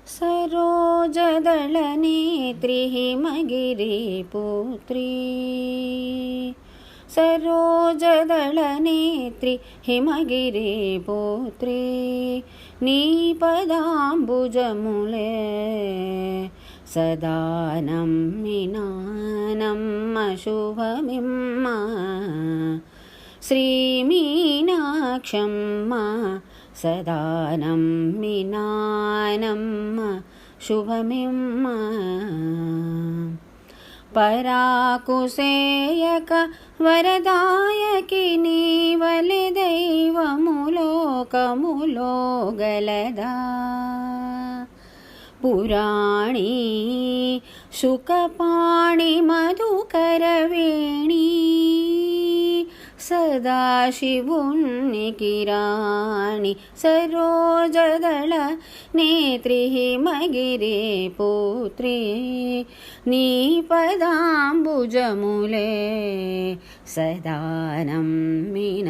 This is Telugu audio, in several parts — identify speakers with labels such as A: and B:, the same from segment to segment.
A: सरोजदलनेत्री हिमगिरिपुत्री सरोजदलनेत्री हिमगिरिपुत्री नी पदाम्बुजमुले सदा नम्मिनानम्म शुभमिम्म श्रीमीनाक्षम्म सदा नम्मिनानम्म शुभमिम्म पराकुसेयक वरदायकि नीवले दैवमुलोकमुलो गलदा पुराणी शुकपाणि मधुकरवेणी सदाशिवुन्नि किराणि सरोजदल नेत्री हिमगिरिपुत्री नी पदाम्बुजमुले सदा नम्मिनानम्म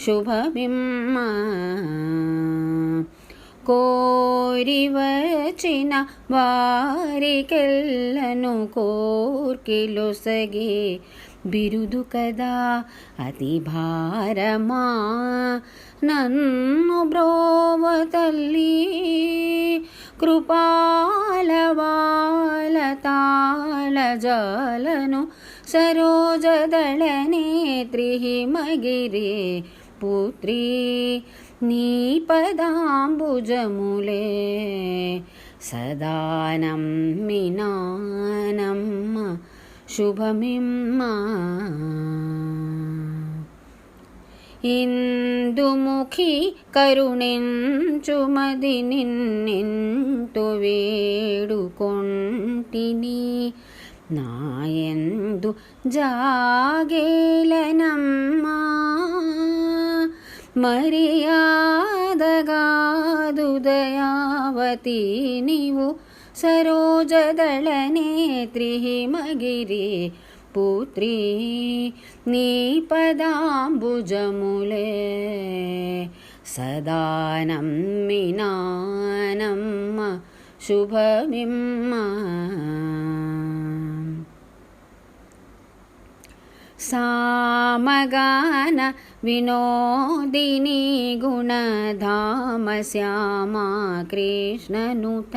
A: शुभमिम्म కోరివచిన వారికెల్లను కోర్కెలొసగే బిరుదు కదా అతి భారమా నన్ను బ్రోవ తల్లి కృపాలవాల తాళజాలను సరోజదళ నేత్రి హిమగిరి పుత్రీ నీ పదాంబుజములే సదా నమ్మినానమ్మ శుభమిమ్మ ఇందుముఖి కరుణించుమది నిన్నెంతో వేడుకొంటిని నాయందు జాగేలనమ్మా మర్యాదగాదుదయావతి నీవు సరోజదళ నేత్రి హిమగిరి పుత్రీ నీ పదాంబుజములే సదా నమ్మినానమ్మ శుభమిమ్మ సామగాన వినోదిని గుణధామ శ్యామా కృష్ణనుత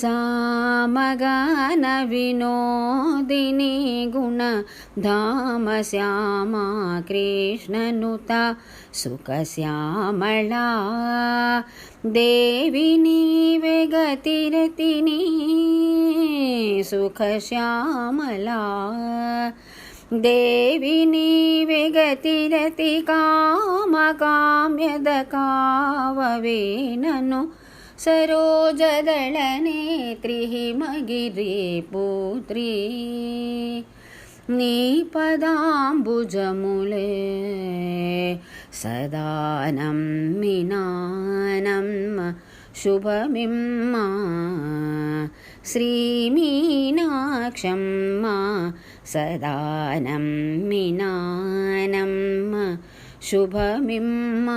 A: సామగాన వినోదిని గుణధామ శ్యామా కృష్ణనుత సుఖశ్యామళా దేవి నీవే గతిరతిని సుఖశ్యామళా దేవి నీవే గతిరతి కామకామ్యద కావవే నను సరోజదళ నేత్రి హిమగిరి పుత్రీ నీ పదాంబుజములే సదా నమ్మినానమ్మ శుభమిమ్మ శ్రీమీనాక్షమ్మ సదా నమ్మినానమ్మ శుభమిమ్మ